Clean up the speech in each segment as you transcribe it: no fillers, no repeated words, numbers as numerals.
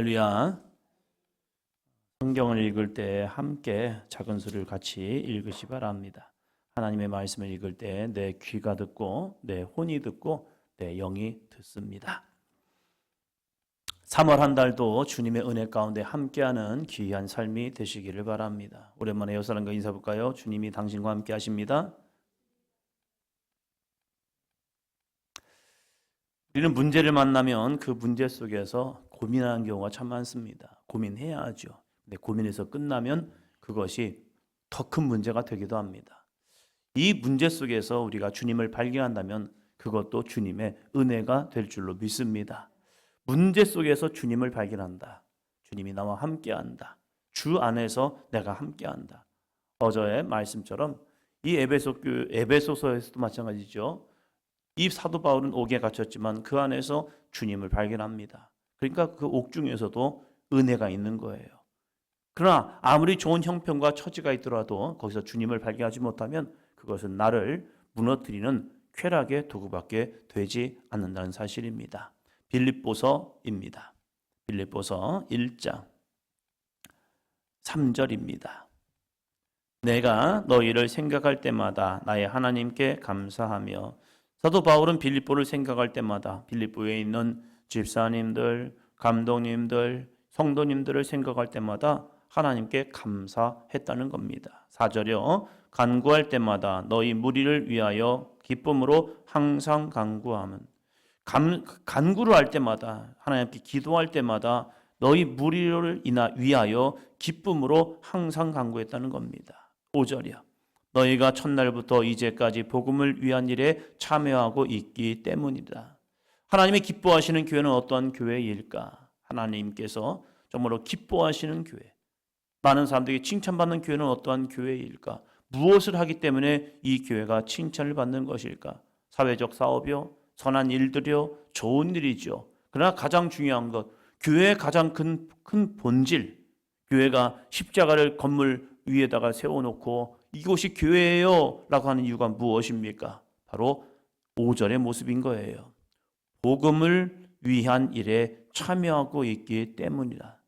할렐루야. 성경을 읽을 때 함께 작은 소리를 같이 읽으시 바랍니다. 하나님의 말씀을 읽을 때 내 귀가 듣고 내 혼이 듣고 내 영이 듣습니다. 3월 한 달도 주님의 은혜 가운데 함께하는 귀한 삶이 되시기를 바랍니다. 오랜만에 옆 사람과 인사 볼까요? 주님이 당신과 함께 하십니다. 우리는 문제를 만나면 그 문제 속에서 고민하는 경우가 참 많습니다. 고민해야 하죠. 근데 고민에서 끝나면 그것이 더 큰 문제가 되기도 합니다. 이 문제 속에서 우리가 주님을 발견한다면 그것도 주님의 은혜가 될 줄로 믿습니다. 문제 속에서 주님을 발견한다. 주님이 나와 함께한다. 주 안에서 내가 함께한다. 어제의 말씀처럼 이 에베소서에서도 마찬가지죠. 이 사도 바울은 옥에 갇혔지만 그 안에서 주님을 발견합니다. 그러니까 그 옥 중에서도 은혜가 있는 거예요. 그러나 아무리 좋은 형편과 처지가 있더라도 거기서 주님을 발견하지 못하면 그것은 나를 무너뜨리는 쾌락의 도구밖에 되지 않는다는 사실입니다. 빌립보서입니다. 빌립보서 1장 3절입니다. 내가 너희를 생각할 때마다 나의 하나님께 감사하며. 사도 바울은 빌립보를 생각할 때마다 빌립보에 있는 집사님들, 감독님들, 성도님들을 생각할 때마다 하나님께 감사했다는 겁니다. 4절이요. 간구할 때마다 너희 무리를 위하여 기쁨으로 항상 간구함은. 간구를 할 때마다, 하나님께 기도할 때마다 너희 무리를 위하여 기쁨으로 항상 간구했다는 겁니다. 5절이요. 너희가 첫날부터 이제까지 복음을 위한 일에 참여하고 있기 때문이다. 하나님이 기뻐하시는 교회는 어떠한 교회일까? 하나님께서 정말로 기뻐하시는 교회, 많은 사람들에게 칭찬받는 교회는 어떠한 교회일까? 무엇을 하기 때문에 이 교회가 칭찬을 받는 것일까? 사회적 사업이요, 선한 일들이요, 좋은 일이죠. 그러나 가장 중요한 것, 교회의 가장 큰 본질, 교회가 십자가를 건물 위에다가 세워놓고 이곳이 교회예요 라고 하는 이유가 무엇입니까? 바로 5절의 모습인 거예요. 복음을 위한 일에 참여하고 있기 때문이다.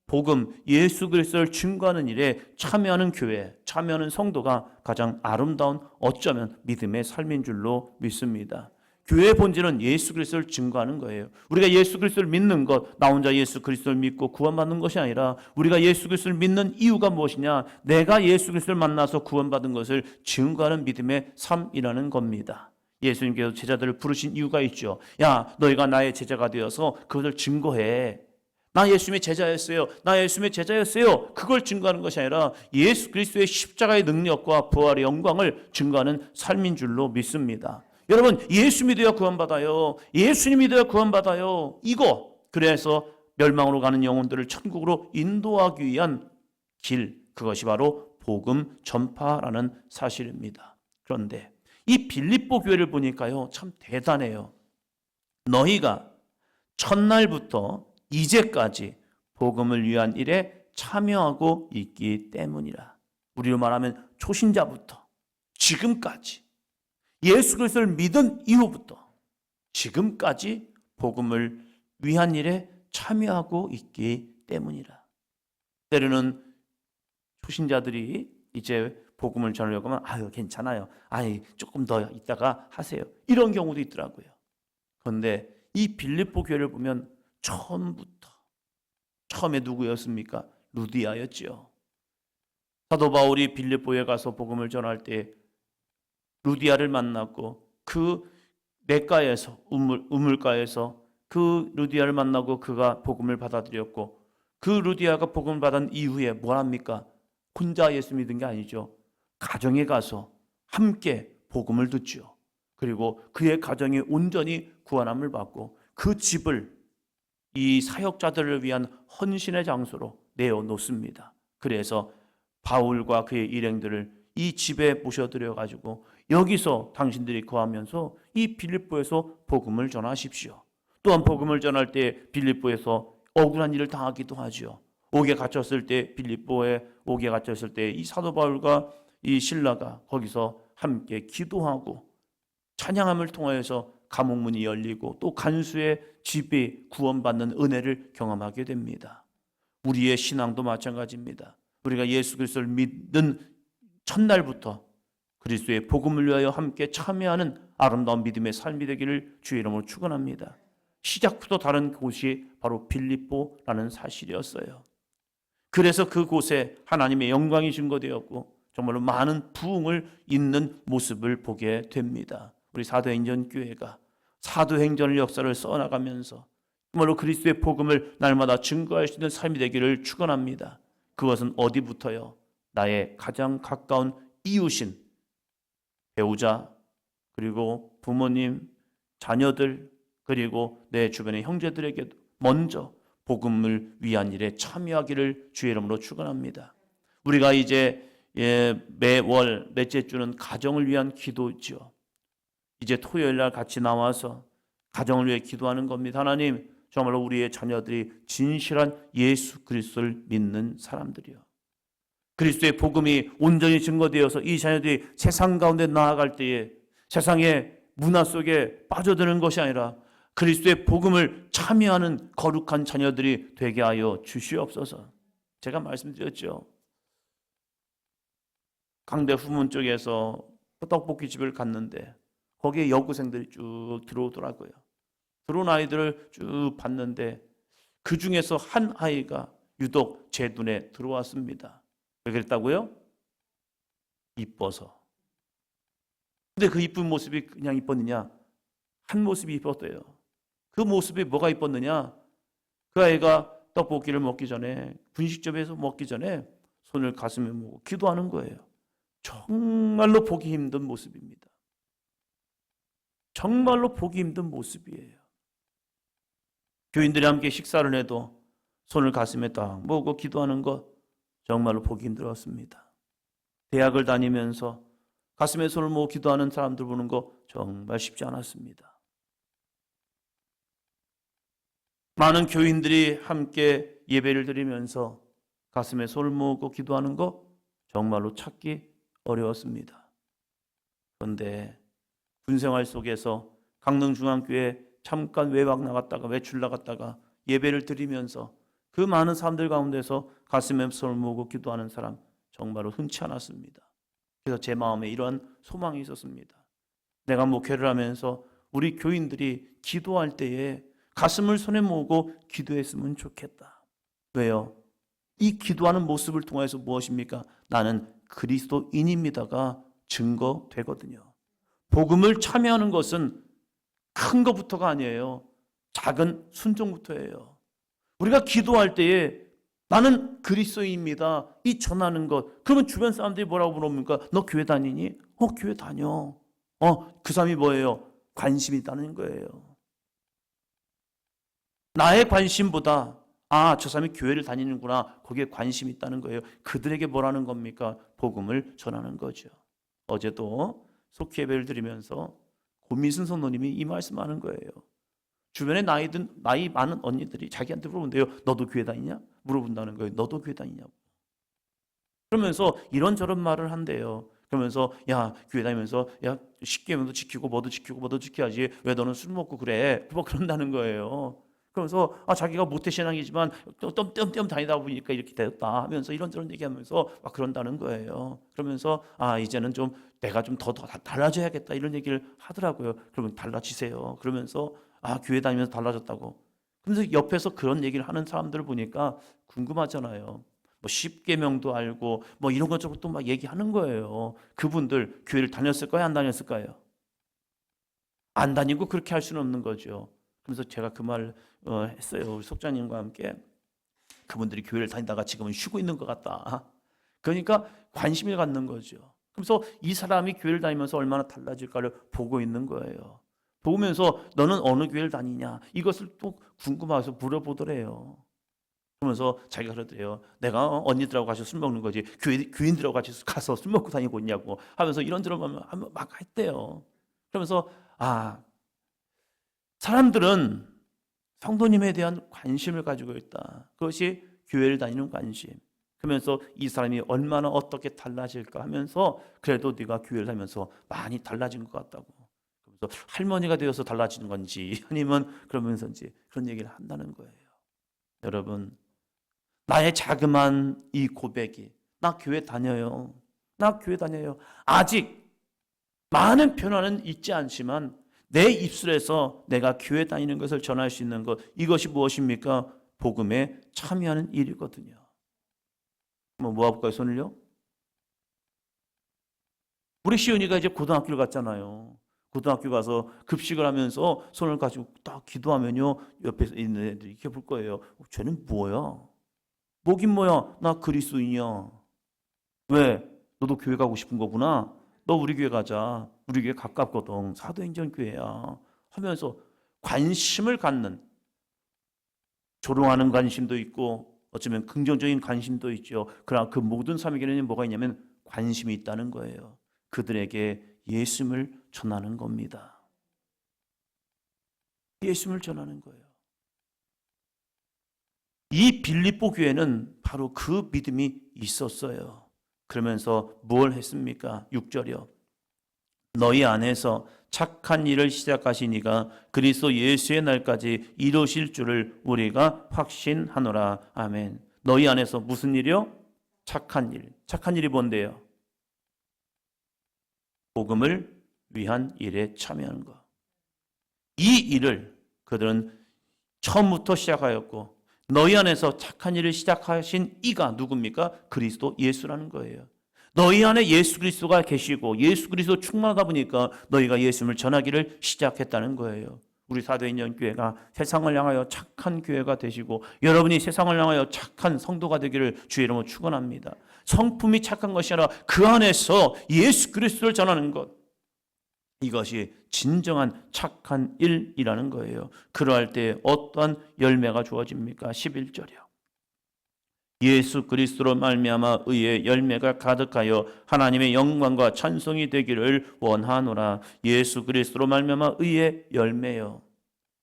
복음, 예수 그리스도를 증거하는 일에 참여하는 교회, 참여하는 성도가 가장 아름다운 어쩌면 믿음의 삶인 줄로 믿습니다. 교회의 본질은 예수 그리스도를 증거하는 거예요. 우리가 예수 그리스도를 믿는 것, 나 혼자 예수 그리스도를 믿고 구원받는 것이 아니라 우리가 예수 그리스도를 믿는 이유가 무엇이냐? 내가 예수 그리스도를 만나서 구원받은 것을 증거하는 믿음의 삶이라는 겁니다. 예수님께서 제자들을 부르신 이유가 있죠. 야, 너희가 나의 제자가 되어서 그것을 증거해. 나 예수님의 제자였어요. 나 예수님의 제자였어요. 그걸 증거하는 것이 아니라 예수 그리스도의 십자가의 능력과 부활의 영광을 증거하는 삶인 줄로 믿습니다. 여러분, 예수 믿어야 구원받아요. 예수님 믿어야 구원받아요. 이거, 그래서 멸망으로 가는 영혼들을 천국으로 인도하기 위한 길, 그것이 바로 복음 전파라는 사실입니다. 그런데 이 빌립보 교회를 보니까요, 참 대단해요. 너희가 첫날부터 이제까지 복음을 위한 일에 참여하고 있기 때문이라. 우리로 말하면 초신자부터 지금까지 예수 그리스도를 믿은 이후부터 지금까지 복음을 위한 일에 참여하고 있기 때문이라. 때로는 초신자들이 이제 복음을 전하려고 하면 아유 괜찮아요. 아니 조금 더 있다가 하세요. 이런 경우도 있더라고요. 그런데 이 빌립보 교회를 보면 처음에 누구였습니까? 루디아였죠. 사도 바울이 빌립보에 가서 복음을 전할 때 루디아를 만났고 그 냇가에서 우물가에서 그 루디아를 만나고 그가 복음을 받아들였고 그 루디아가 복음을 받은 이후에 뭘 합니까? 혼자 예수 믿은 게 아니죠. 가정에 가서 함께 복음을 듣죠. 그리고 그의 가정이 온전히 구원함을 받고 그 집을 이 사역자들을 위한 헌신의 장소로 내어놓습니다. 그래서 바울과 그의 일행들을 이 집에 모셔들여 가지고 여기서 당신들이 거하면서 이 빌립보에서 복음을 전하십시오. 또한 복음을 전할 때 빌립보에서 억울한 일을 당하기도 하죠. 옥에 갇혔을 때, 빌립보에 옥에 갇혔을 때 이 사도 바울과 이 실라가 거기서 함께 기도하고 찬양함을 통하여서 감옥문이 열리고 또 간수의 집이 구원받는 은혜를 경험하게 됩니다. 우리의 신앙도 마찬가지입니다. 우리가 예수 그리스도를 믿는 첫날부터 그리스도의 복음을 위하여 함께 참여하는 아름다운 믿음의 삶이 되기를 주의 이름으로 축원합니다. 시작부터 다른 곳이 바로 빌립보라는 사실이었어요. 그래서 그곳에 하나님의 영광이 증거되었고 정말로 많은 부흥을 잇는 모습을 보게 됩니다. 우리 사도행전 교회가 사도행전의 역사를 써나가면서 정말로 그리스도의 복음을 날마다 증거할 수 있는 삶이 되기를 축원합니다. 그것은 어디부터요? 나의 가장 가까운 이웃인 배우자, 그리고 부모님, 자녀들, 그리고 내 주변의 형제들에게도 먼저 복음을 위한 일에 참여하기를 주의 이름으로 축원합니다. 우리가 이제 매월 넷째 주는 가정을 위한 기도죠. 이제 토요일 날 같이 나와서 가정을 위해 기도하는 겁니다. 하나님, 정말로 우리의 자녀들이 진실한 예수 그리스도를 믿는 사람들이요. 그리스도의 복음이 온전히 증거되어서 이 자녀들이 세상 가운데 나아갈 때에 세상의 문화 속에 빠져드는 것이 아니라 그리스도의 복음을 참여하는 거룩한 자녀들이 되게 하여 주시옵소서. 제가 말씀드렸죠. 강대 후문 쪽에서 떡볶이집을 갔는데 거기에 여고생들이 쭉 들어오더라고요. 들어온 아이들을 쭉 봤는데 그 중에서 한 아이가 유독 제 눈에 들어왔습니다. 왜 그랬다고요? 이뻐서. 근데 그 이쁜 모습이 그냥 이뻤느냐? 한 모습이 이뻤대요. 그 모습이 뭐가 이뻤느냐? 그 아이가 떡볶이를 먹기 전에, 분식점에서 먹기 전에 손을 가슴에 모으고 기도하는 거예요. 정말로 보기 힘든 모습입니다. 정말로 보기 힘든 모습이에요. 교인들이 함께 식사를 해도 손을 가슴에 딱 모으고 기도하는 것 정말로 보기 힘들었습니다. 대학을 다니면서 가슴에 손을 모으고 기도하는 사람들 보는 거 정말 쉽지 않았습니다. 많은 교인들이 함께 예배를 드리면서 가슴에 손을 모으고 기도하는 거 정말로 찾기 어려웠습니다. 그런데 군생활 속에서 강릉중앙교회 잠깐 외출 나갔다가 예배를 드리면서 그 많은 사람들 가운데서 가슴에 손을 모으고 기도하는 사람 정말로 흔치 않았습니다. 그래서 제 마음에 이러한 소망이 있었습니다. 내가 목회를 하면서 우리 교인들이 기도할 때에 가슴을 손에 모으고 기도했으면 좋겠다. 왜요? 이 기도하는 모습을 통해서 무엇입니까? 나는 그리스도인입니다가 증거되거든요. 복음을 참여하는 것은 큰 것부터가 아니에요. 작은 순종부터예요. 우리가 기도할 때에 나는 그리스도인입니다. 이 전하는 것. 그러면 주변 사람들이 뭐라고 물어봅니까? 너 교회 다니니? 교회 다녀. 그 사람이 뭐예요? 관심이 있다는 거예요. 나의 관심보다 저 사람이 교회를 다니는구나. 거기에 관심이 있다는 거예요. 그들에게 뭐라는 겁니까? 복음을 전하는 거죠. 어제도 속히 예배를 드리면서 고민순 선노님이 이 말씀하는 거예요. 주변에 나이 많은 언니들이 자기한테 물어본대요. 너도 교회 다니냐? 물어본다는 거예요. 너도 교회 다니냐고. 그러면서 이런저런 말을 한대요. 그러면서 야 교회 다니면서 야 10계명도 지키고 뭐도 지켜야지. 왜 너는 술 먹고 그래? 뭐 그런다는 거예요. 그러면서 자기가 모태신앙이지만 띄엄띄엄 다니다 보니까 이렇게 되었다 하면서 이런저런 얘기하면서 막 그런다는 거예요. 그러면서 이제는 좀 내가 좀 더 달라져야겠다 이런 얘기를 하더라고요. 그러면 달라지세요. 그러면서 교회 다니면서 달라졌다고. 그래서 옆에서 그런 얘기를 하는 사람들을 보니까 궁금하잖아요. 뭐 10계명도 알고 뭐 이런 것저것 또 막 얘기하는 거예요. 그분들 교회를 다녔을까요? 안 다녔을까요? 안 다니고 그렇게 할 수는 없는 거죠. 그래서 제가 그 말을 했어요. 우리 속자님과 함께. 그분들이 교회를 다니다가 지금은 쉬고 있는 것 같다. 그러니까 관심을 갖는 거죠. 그래서 이 사람이 교회를 다니면서 얼마나 달라질까를 보고 있는 거예요. 보면서 너는 어느 교회를 다니냐 이것을 또 궁금해서 물어보더래요. 그러면서 자기가 그러더래요. 내가 언니들하고 같이 술 먹는 거지 교인들하고 같이 가서 술 먹고 다니고 있냐고 하면서 이런저런 막 했대요. 그러면서 사람들은 성도님에 대한 관심을 가지고 있다. 그것이 교회를 다니는 관심. 그러면서 이 사람이 얼마나 어떻게 달라질까 하면서 그래도 네가 교회를 다니면서 많이 달라진 것 같다고. 그래서 할머니가 되어서 달라지는 건지 아니면 그러면서인지 그런 얘기를 한다는 거예요. 여러분, 나의 자그마한 이 고백이 나 교회 다녀요. 나 교회 다녀요. 아직 많은 변화는 있지 않지만 내 입술에서 내가 교회 다니는 것을 전할 수 있는 것, 이것이 무엇입니까? 복음에 참여하는 일이거든요. 한번 모아볼까요? 손을요. 우리 시온이가 이제 고등학교를 갔잖아요. 고등학교 가서 급식을 하면서 손을 가지고 딱 기도하면요, 옆에 있는 애들이 이렇게 볼 거예요. 쟤는 뭐야? 뭐긴 뭐야? 나 그리스도인이야. 왜? 너도 교회 가고 싶은 거구나. 너 우리 교회 가자. 우리 교회 가깝거든. 사도행전 교회야. 하면서 관심을 갖는, 조롱하는 관심도 있고 어쩌면 긍정적인 관심도 있죠. 그러나 그 모든 삶에게는 뭐가 있냐면 관심이 있다는 거예요. 그들에게 예수님을 전하는 겁니다. 예수님을 전하는 거예요. 이 빌립보 교회는 바로 그 믿음이 있었어요. 그러면서 뭘 했습니까? 6절이요. 너희 안에서 착한 일을 시작하신 이가 그리스도 예수의 날까지 이루실 줄을 우리가 확신하노라. 아멘. 너희 안에서 무슨 일이요? 착한 일. 착한 일이 뭔데요? 복음을 위한 일에 참여하는 것. 이 일을 그들은 처음부터 시작하였고 너희 안에서 착한 일을 시작하신 이가 누굽니까? 그리스도 예수라는 거예요. 너희 안에 예수 그리스도가 계시고 예수 그리스도 충만하다 보니까 너희가 예수님을 전하기를 시작했다는 거예요. 우리 사도행전 교회가 세상을 향하여 착한 교회가 되시고 여러분이 세상을 향하여 착한 성도가 되기를 주의 이름으로 축원합니다. 성품이 착한 것이 아니라 그 안에서 예수 그리스도를 전하는 것, 이것이 진정한 착한 일이라는 거예요. 그러할 때 어떠한 열매가 주어집니까? 11절이요. 예수 그리스도로 말미암아 의의 열매가 가득하여 하나님의 영광과 찬송이 되기를 원하노라. 예수 그리스도로 말미암아 의의 열매요.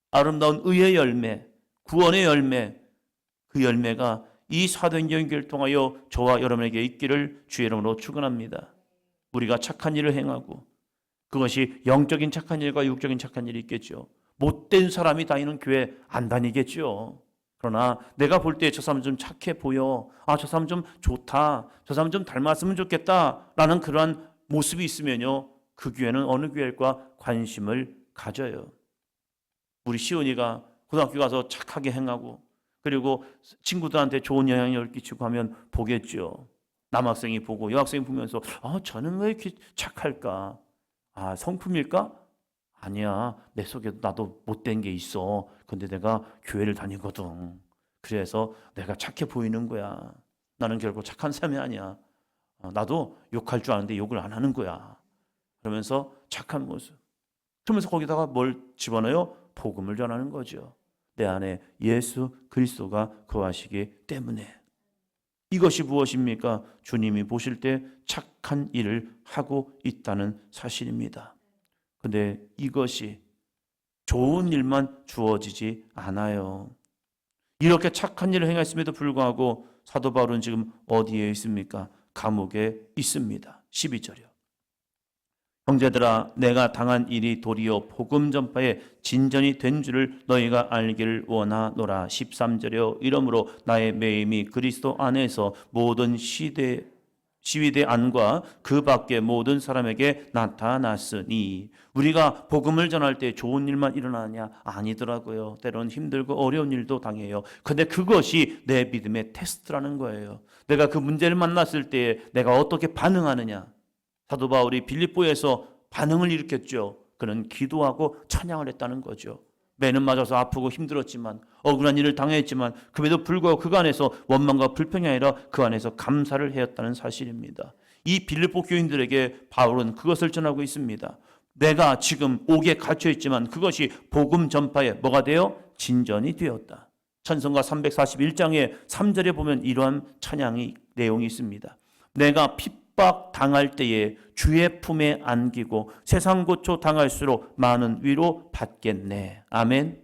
아름다운 의의 열매, 구원의 열매, 그 열매가 이 사도행전 교회를 통하여 저와 여러분에게 있기를 주의 이름으로 축원합니다. 우리가 착한 일을 행하고 그것이 영적인 착한 일과 육적인 착한 일이 있겠죠. 못된 사람이 다니는 교회 안 다니겠죠. 그러나 내가 볼 때 저 사람 좀 착해 보여. 아, 저 사람 좀 좋다. 저 사람 좀 닮았으면 좋겠다. 라는 그러한 모습이 있으면요, 그 교회는 어느 교회일까 관심을 가져요. 우리 시온이가 고등학교 가서 착하게 행하고 그리고 친구들한테 좋은 영향력을 끼치고 하면 보겠죠. 남학생이 보고 여학생이 보면서 저는 왜 이렇게 착할까? 아, 성품일까? 아니야. 내 속에도 나도 못된 게 있어. 근데 내가 교회를 다니거든. 그래서 내가 착해 보이는 거야. 나는 결국 착한 사람이 아니야. 나도 욕할 줄 아는데 욕을 안 하는 거야. 그러면서 착한 모습. 그러면서 거기다가 뭘 집어넣어요? 복음을 전하는 거죠. 내 안에 예수 그리스도가 거하시기 때문에. 이것이 무엇입니까? 주님이 보실 때 착한 일을 하고 있다는 사실입니다. 근데 이것이 좋은 일만 주어지지 않아요. 이렇게 착한 일을 행했음에도 불구하고 사도 바울은 지금 어디에 있습니까? 감옥에 있습니다. 12절이요. 형제들아, 내가 당한 일이 도리어 복음 전파에 진전이 된 줄을 너희가 알기를 원하노라. 13절이요. 이러므로 나의 매임이 그리스도 안에서 모든 시위대 안과 그 밖의 모든 사람에게 나타났으니. 우리가 복음을 전할 때 좋은 일만 일어나냐? 아니더라고요. 때로는 힘들고 어려운 일도 당해요. 근데 그것이 내 믿음의 테스트라는 거예요. 내가 그 문제를 만났을 때 내가 어떻게 반응하느냐? 사도 바울이 빌립보에서 반응을 일으켰죠. 그는 기도하고 찬양을 했다는 거죠. 매는 맞아서 아프고 힘들었지만, 억울한 일을 당했지만 그에도 불구하고 그 안에서 원망과 불평이 아니라 그 안에서 감사를 하였다는 사실입니다. 이 빌립보 교인들에게 바울은 그것을 전하고 있습니다. 내가 지금 옥에 갇혀 있지만 그것이 복음 전파에 뭐가 되어 진전이 되었다. 찬송가 341장의 3절에 보면 이러한 찬양이 내용이 있습니다. 내가 핍박 당할 때에 주의 품에 안기고 세상 고초 당할수록 많은 위로 받겠네. 아멘.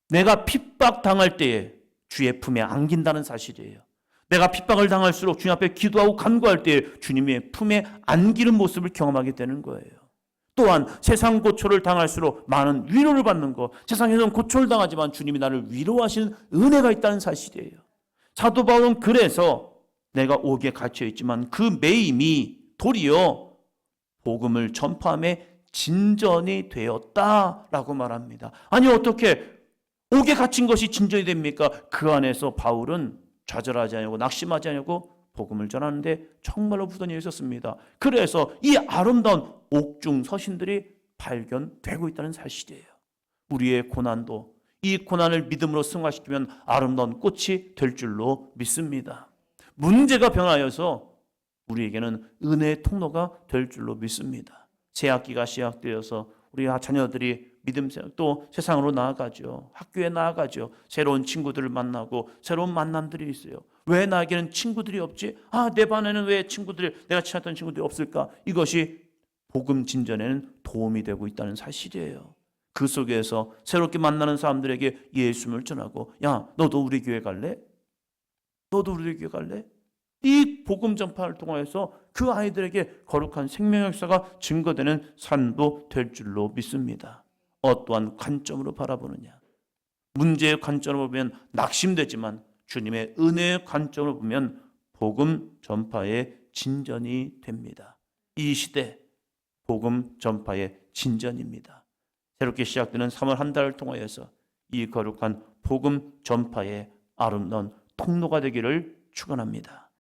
내가 핍박 당할 때에 주의 품에 안긴다는 사실이에요. 내가 핍박을 당할수록 주님 앞에 기도하고 간구할 때에 주님의 품에 안기는 모습을 경험하게 되는 거예요. 또한 세상 고초를 당할수록 많은 위로를 받는 것, 세상에서는 고초를 당하지만 주님이 나를 위로하시는 은혜가 있다는 사실이에요. 사도 바울은 그래서 내가 옥에 갇혀 있지만 그 매임이 도리어 복음을 전파함에 진전이 되었다라고 말합니다. 아니 어떻게 옥에 갇힌 것이 진전이 됩니까? 그 안에서 바울은 좌절하지 않고 낙심하지 않고 복음을 전하는데 정말로 부단히 있었습니다. 그래서 이 아름다운 옥중 서신들이 발견되고 있다는 사실이에요. 우리의 고난도 이 고난을 믿음으로 승화시키면 아름다운 꽃이 될 줄로 믿습니다. 문제가 변하여서 우리에게는 은혜의 통로가 될 줄로 믿습니다. 새 학기가 시작되어서 우리 자녀들이 믿음 또 세상으로 나아가죠. 학교에 나아가죠. 새로운 친구들을 만나고 새로운 만남들이 있어요. 왜 나에게는 친구들이 없지? 내 반에는 왜 내가 친했던 친구들이 없을까? 이것이 복음 진전에는 도움이 되고 있다는 사실이에요. 그 속에서 새롭게 만나는 사람들에게 예수님을 전하고, 야, 너도 우리 교회 갈래? 너도 우리 교회 갈래? 이 복음 전파를 통해서 그 아이들에게 거룩한 생명의 역사가 증거되는 삶도 될 줄로 믿습니다. 어떠한 관점으로 바라보느냐? 문제의 관점으로 보면 낙심되지만 주님의 은혜의 관점으로 보면 복음 전파의 진전이 됩니다. 이 시대 복음 전파의 진전입니다. 새롭게 시작되는 3월 한 달을 통하여서 이 거룩한 복음 전파의 아름다운 통로가 되기를 축원합니다.